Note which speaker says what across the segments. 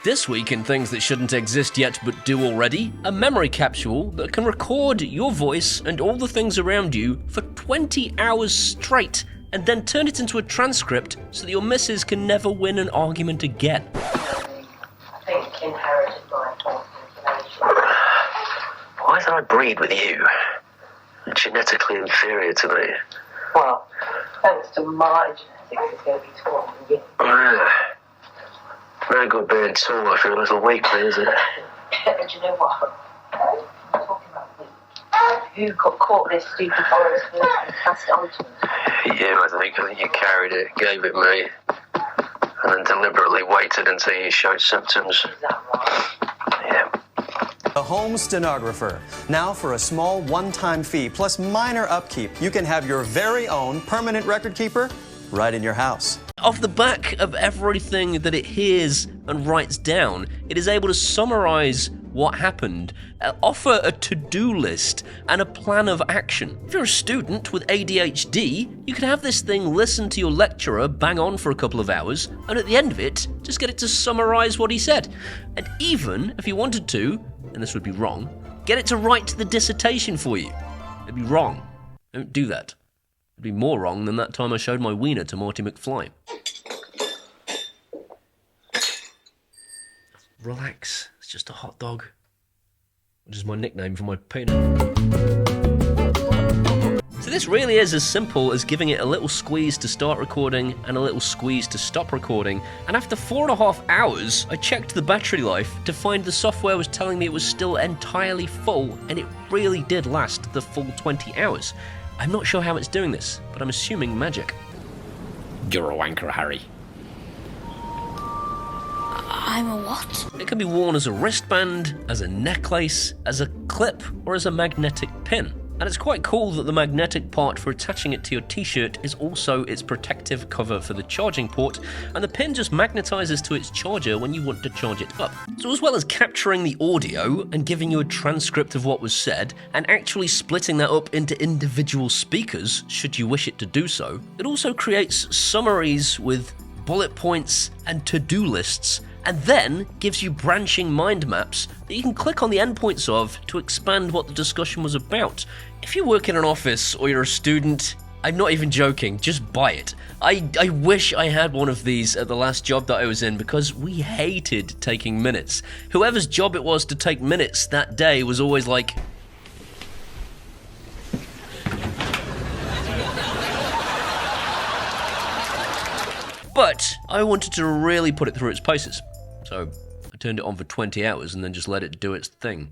Speaker 1: This week in things that shouldn't exist yet but do already, a memory capsule that can record your voice and all the things around you for 20 hours straight and then turn it into a transcript so that your missus can never win an argument again.
Speaker 2: I think inherited my information.
Speaker 3: Why did I breed with you? Genetically inferior to me.
Speaker 2: Well, thanks to my genetics, it's going to be taller than you.
Speaker 3: No good being tall, I feel a little weak, isn't it?
Speaker 2: Do you know what? I'm talking about me. Who caught this stupid virus first and passed it on to me?
Speaker 3: You, I think you carried it, gave it me, and then deliberately waited until you showed symptoms.
Speaker 2: Is that right?
Speaker 3: Yeah.
Speaker 4: A home stenographer. Now for a small one-time fee plus minor upkeep, you can have your very own permanent record keeper right in your house.
Speaker 1: Off the back of everything that it hears and writes down, it is able to summarize what happened, offer a to-do list, and a plan of action. If you're a student with ADHD, you can have this thing listen to your lecturer bang on for a couple of hours, and at the end of it, just get it to summarize what he said. And even, if you wanted to, and this would be wrong, get it to write the dissertation for you. It'd be wrong. Don't do that. It'd be more wrong than that time I showed my wiener to Marty McFly. Relax, it's just a hot dog. Which is my nickname for my penis. So this really is as simple as giving it a little squeeze to start recording and a little squeeze to stop recording. And after 4.5 hours, I checked the battery life to find the software was telling me it was still entirely full, and it really did last the full 20 hours. I'm not sure how it's doing this, but I'm assuming magic.
Speaker 5: You're a wanker, Harry.
Speaker 6: I'm a what?
Speaker 1: It can be worn as a wristband, as a necklace, as a clip, or as a magnetic pin. And it's quite cool that the magnetic part for attaching it to your t-shirt is also its protective cover for the charging port, and the pin just magnetizes to its charger when you want to charge it up. So as well as capturing the audio and giving you a transcript of what was said, and actually splitting that up into individual speakers, should you wish it to do so, it also creates summaries with bullet points and to-do lists, and then gives you branching mind maps that you can click on the endpoints of to expand what the discussion was about. If you work in an office or you're a student, I'm not even joking, just buy it. I wish I had one of these at the last job that I was in, because we hated taking minutes. Whoever's job it was to take minutes that day was always like, but I wanted to really put it through its paces. So I turned it on for 20 hours and then just let it do its thing.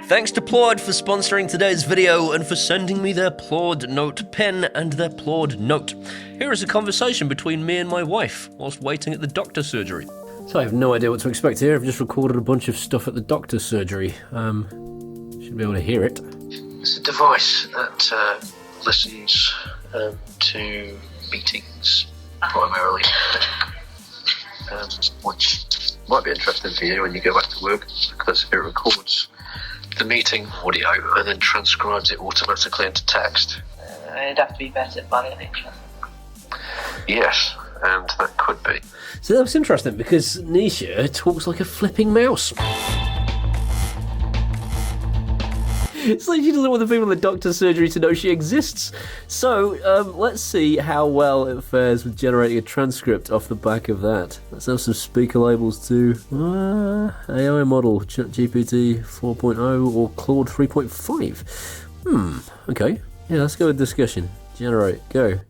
Speaker 1: Thanks to PLAUD for sponsoring today's video and for sending me their PLAUD NotePin and their PLAUD Note. Here is a conversation between me and my wife whilst waiting at the doctor's surgery. So I have no idea what to expect here. I've just recorded a bunch of stuff at the doctor's surgery. Should be able to hear it.
Speaker 3: It's a device that listens to meetings primarily, which might be interesting for you when you go back to work, because it records the meeting audio and then transcribes it automatically into text.
Speaker 2: It'd have to be better by the NHS.
Speaker 3: Yes, and that could be.
Speaker 1: So that was interesting, because Nisha talks like a flipping mouse. It's like she doesn't want the people in the doctor's surgery to know she exists. So, let's see how well it fares with generating a transcript off the back of that. Let's have some speaker labels too. AI model, ChatGPT 4.0 or Claude 3.5. Okay. Yeah, let's go with discussion. Generate, go.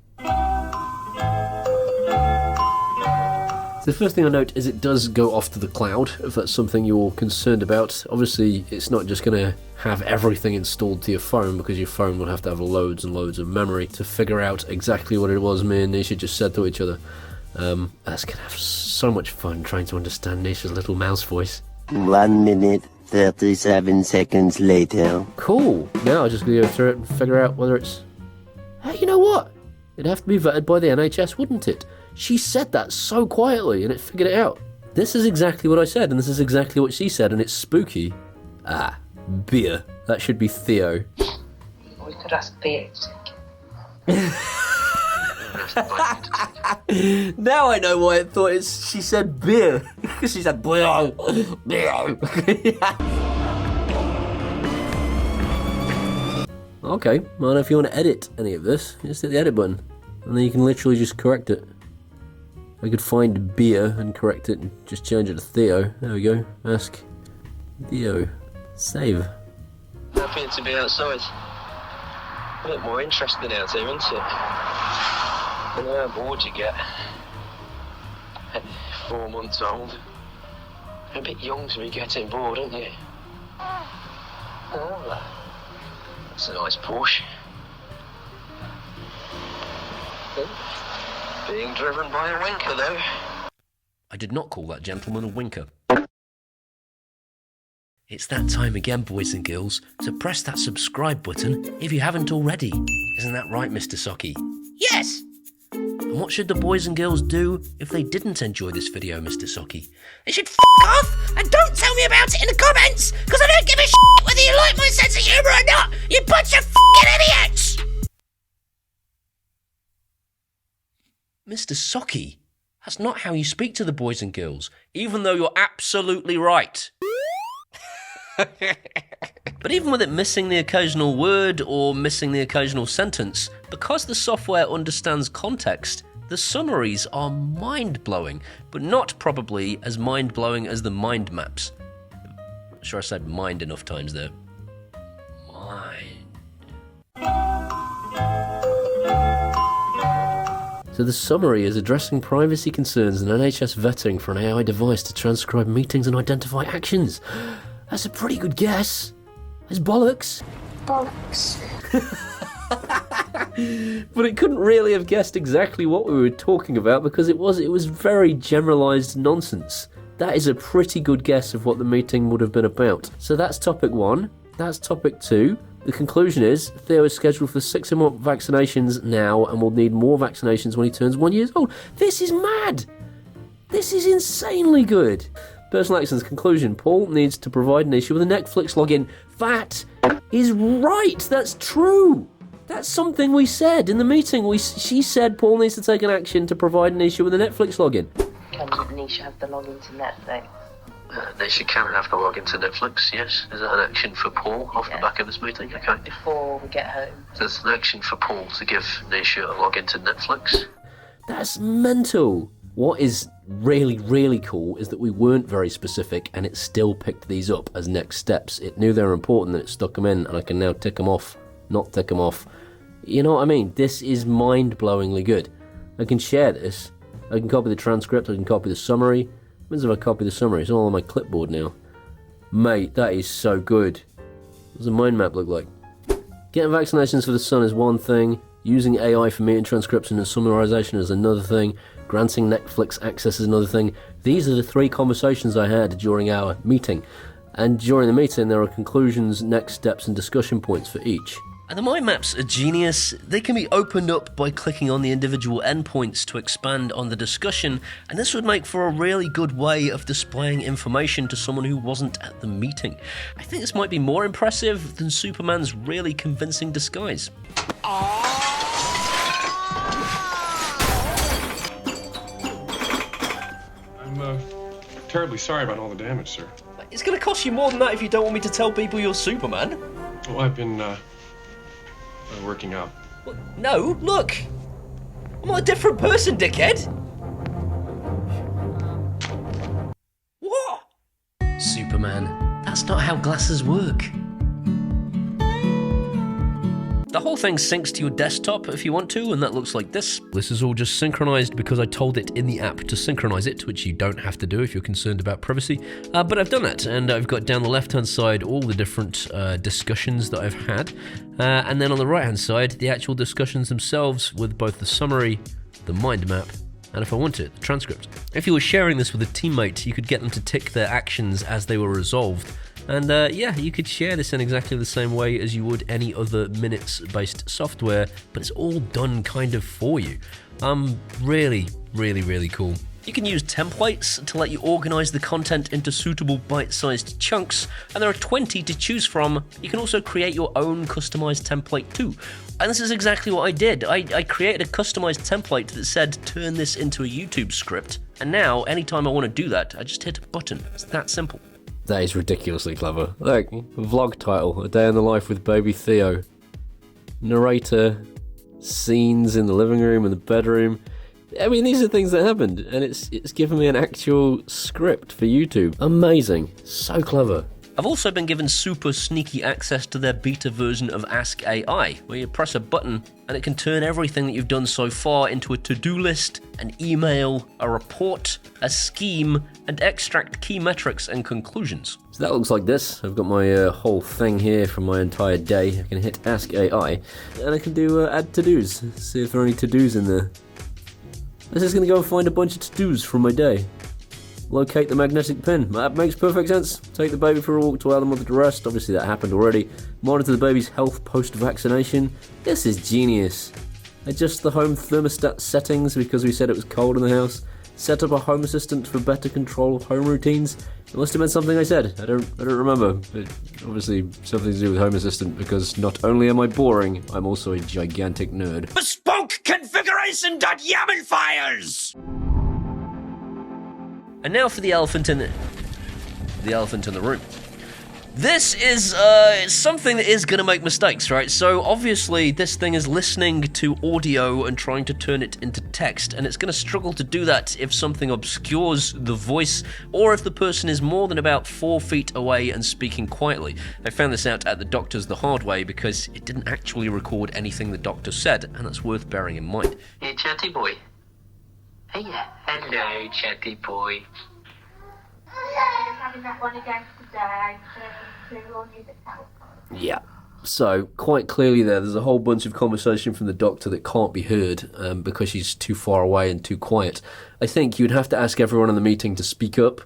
Speaker 1: The first thing I note is it does go off to the cloud, if that's something you're concerned about. Obviously, it's not just going to have everything installed to your phone, because your phone will have to have loads and loads of memory to figure out exactly what it was me and Nisha just said to each other. That's going to have so much fun trying to understand Nisha's little mouse voice.
Speaker 7: 1 minute, 37 seconds later.
Speaker 1: Cool. Now I'm just going to go through it and figure out whether it's... Hey, you know what? It'd have to be vetted by the NHS, wouldn't it? She said that so quietly and it figured it out. This is exactly what I said, and this is exactly what she said, and it's spooky. Beer. That should be Theo.
Speaker 2: We could ask Theo.
Speaker 3: interesting bite for you to take.
Speaker 1: Now I know why I thought she said beer. Because she said beer. Beer. Okay, well, if you want to edit any of this, just hit the edit button. And then you can literally just correct it. I could find beer and correct it and just change it to Theo. There we go. Ask Theo. Save.
Speaker 3: Happy to be outside. A bit more interesting out here, isn't it? I know how bored you get. 4 months old. A bit young to be getting bored, aren't you? Oh, that's a nice Porsche. Being driven by a winker, though.
Speaker 1: I did not call that gentleman a winker. It's that time again, boys and girls, to press that subscribe button if you haven't already. Isn't that right, Mr. Socky? Yes! And what should the boys and girls do if they didn't enjoy this video, Mr. Socky? They should f*** off and don't tell me about it in the comments, because I don't give a shit whether you like my sense of humour or not, you bunch of f***ing idiots! Mr. Socky, that's not how you speak to the boys and girls, even though you're absolutely right. But even with it missing the occasional word or missing the occasional sentence, because the software understands context, the summaries are mind-blowing, but not probably as mind-blowing as the mind maps. I'm sure I said mind enough times there. Mind. So the summary is addressing privacy concerns and NHS vetting for an AI device to transcribe meetings and identify actions. That's a pretty good guess. It's bollocks.
Speaker 6: Bollocks.
Speaker 1: But it couldn't really have guessed exactly what we were talking about because it was very generalised nonsense. That is a pretty good guess of what the meeting would have been about. So that's topic 1. That's topic 2. The conclusion is Theo is scheduled for 6 more vaccinations now and will need more vaccinations when he turns 1 year old. This is mad. This is insanely good. Personal actions conclusion. Paul needs to provide an issue with a Netflix login. That is right. That's true. That's something we said in the meeting. She said Paul needs to take an action to provide an issue with a Netflix login.
Speaker 2: Can Nisha have the login to Netflix?
Speaker 3: Nisha can have the login to Netflix, yes. Is that an action for Paul off the back of this meeting? Okay.
Speaker 2: Before we get home.
Speaker 3: So it's an action for Paul to give Nisha a login to Netflix.
Speaker 1: That's mental. What is really, really cool is that we weren't very specific and it still picked these up as next steps. It knew they were important and it stuck them in, and I can now tick them off, not tick them off. You know what I mean? This is mind-blowingly good. I can share this. I can copy the transcript, I can copy the summary. What happens if I copy the summary? It's all on my clipboard now. Mate, that is so good. What does a mind map look like? Getting vaccinations for the son is one thing. Using AI for meeting transcription and summarization is another thing. Granting Netflix access is another thing. These are the 3 conversations I had during our meeting. And during the meeting, there are conclusions, next steps, and discussion points for each. And the mind maps are genius. They can be opened up by clicking on the individual endpoints to expand on the discussion, and this would make for a really good way of displaying information to someone who wasn't at the meeting. I think this might be more impressive than Superman's really convincing disguise.
Speaker 8: I'm terribly sorry about all the damage, sir.
Speaker 1: It's going to cost you more than that if you don't want me to tell people you're Superman.
Speaker 8: Well, I've been working out.
Speaker 1: Well, no, look! I'm not a different person, dickhead! What? Superman, that's not how glasses work. The whole thing syncs to your desktop if you want to, and that looks like this. This is all just synchronized because I told it in the app to synchronize it, which you don't have to do if you're concerned about privacy. But I've done that, and I've got down the left-hand side all the different discussions that I've had, and then on the right-hand side, the actual discussions themselves with both the summary, the mind map, and if I want it, the transcript. If you were sharing this with a teammate, you could get them to tick their actions as they were resolved. And yeah, you could share this in exactly the same way as you would any other minutes-based software, but it's all done kind of for you. Really, really, really cool. You can use templates to let you organize the content into suitable bite-sized chunks, and there are 20 to choose from. You can also create your own customized template too. And this is exactly what I did. I created a customized template that said, turn this into a YouTube script. And now, anytime I want to do that, I just hit a button. It's that simple.
Speaker 5: That is ridiculously clever. Look, vlog title, A Day in the Life with Baby Theo. Narrator, scenes in the living room and the bedroom. I mean, these are things that happened, and it's given me an actual script for YouTube. Amazing. So clever.
Speaker 1: I've also been given super sneaky access to their beta version of Ask AI, where you press a button and it can turn everything that you've done so far into a to-do list, an email, a report, a scheme, and extract key metrics and conclusions.
Speaker 5: So that looks like this. I've got my whole thing here from my entire day. I can hit Ask AI, and I can do add to-dos, see if there are any to-dos in there. This is going to go and find a bunch of to-dos from my day. Locate the magnetic pin. That makes perfect sense. Take the baby for a walk to allow the mother to rest. Obviously that happened already. Monitor the baby's health post-vaccination. This is genius. Adjust the home thermostat settings because we said it was cold in the house. Set up a home assistant for better control of home routines. It must have been something I said. I don't remember. But obviously something to do with home assistant because not only am I boring, I'm also a gigantic nerd. Bespoke configuration.yaml files!
Speaker 1: And now for the elephant in the room. This is something that is going to make mistakes, right? So obviously this thing is listening to audio and trying to turn it into text, and it's going to struggle to do that if something obscures the voice or if the person is more than about 4 feet away and speaking quietly. I found this out at the doctor's the hard way because it didn't actually record anything the doctor said, and that's worth bearing in mind.
Speaker 3: Hey, chatty boy. Hey, hello, chatty boy.
Speaker 2: Having that one again today,
Speaker 5: Yeah. So, quite clearly there's a whole bunch of conversation from the doctor that can't be heard because she's too far away and too quiet. I think you'd have to ask everyone in the meeting to speak up,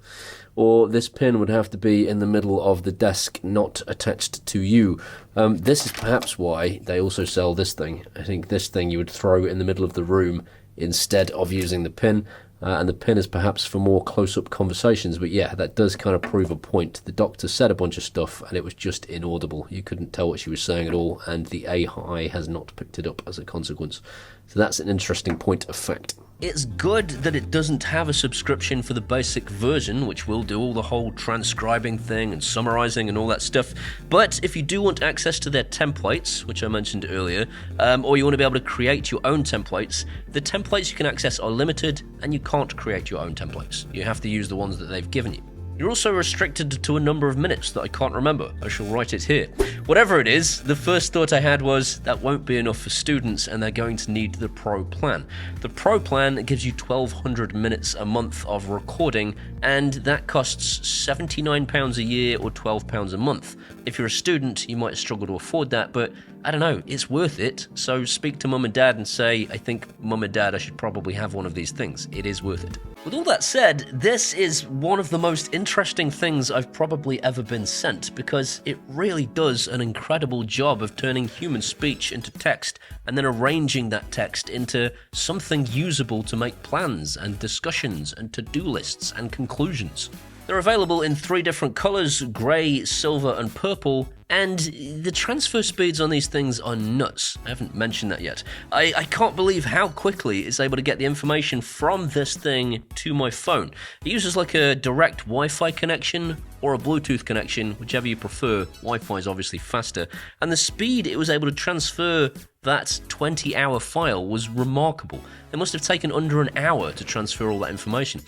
Speaker 5: or this pin would have to be in the middle of the desk, not attached to you. This is perhaps why they also sell this thing. I think this thing you would throw in the middle of the room instead of using the pin, and the pin is perhaps for more close-up conversations, but yeah, that does kind of prove a point. The doctor said a bunch of stuff and it was just inaudible. You couldn't tell what she was saying at all, and the AI has not picked it up as a consequence. So that's an interesting point of fact.
Speaker 1: It's good that it doesn't have a subscription for the basic version, which will do all the whole transcribing thing and summarizing and all that stuff. But if you do want access to their templates, which I mentioned earlier, or you want to be able to create your own templates, the templates you can access are limited and you can't create your own templates. You have to use the ones that they've given you. You're also restricted to a number of minutes that I can't remember. I shall write it here. Whatever it is, the first thought I had was that won't be enough for students and they're going to need the Pro plan. The Pro plan gives you 1,200 minutes a month of recording, and that costs £79 a year or £12 a month. If you're a student, you might struggle to afford that, but I don't know, it's worth it. So speak to mum and dad and say, I think mum and dad, I should probably have one of these things. It is worth it. With all that said, this is one of the most interesting things I've probably ever been sent, because it really does an incredible job of turning human speech into text and then arranging that text into something usable to make plans and discussions and to-do lists and conclusions. They're available in 3 different colors, grey, silver, and purple, and the transfer speeds on these things are nuts. I haven't mentioned that yet. I can't believe how quickly it's able to get the information from this thing to my phone. It uses like a direct Wi-Fi connection or a Bluetooth connection, whichever you prefer. Wi-Fi is obviously faster, and the speed it was able to transfer that 20-hour file was remarkable. It must have taken under an hour to transfer all that information.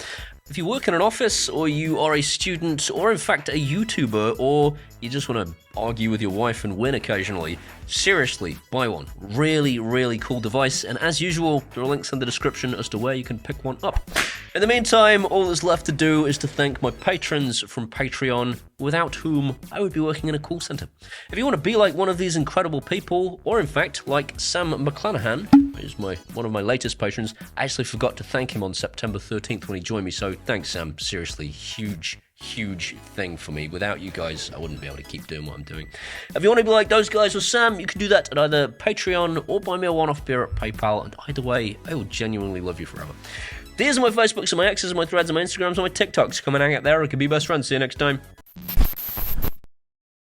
Speaker 1: If you work in an office, or you are a student, or in fact a YouTuber, or you just want to argue with your wife and win occasionally, seriously, buy one. Really, really cool device, and as usual, there are links in the description as to where you can pick one up. In the meantime, all that's left to do is to thank my patrons from Patreon, without whom I would be working in a call center. If you want to be like one of these incredible people, or in fact, like Sam McClanahan, who's one of my latest patrons, I actually forgot to thank him on September 13th when he joined me, so thanks Sam, seriously, huge thing for me. Without you guys, I wouldn't be able to keep doing what I'm doing. If you want to be like those guys or Sam, you can do that at either Patreon or buy me a one-off beer at PayPal, and either way, I will genuinely love you forever. These are my Facebooks and my X's and my Threads and my Instagrams and my TikToks. Come and hang out there. We can be best friends. See you next time.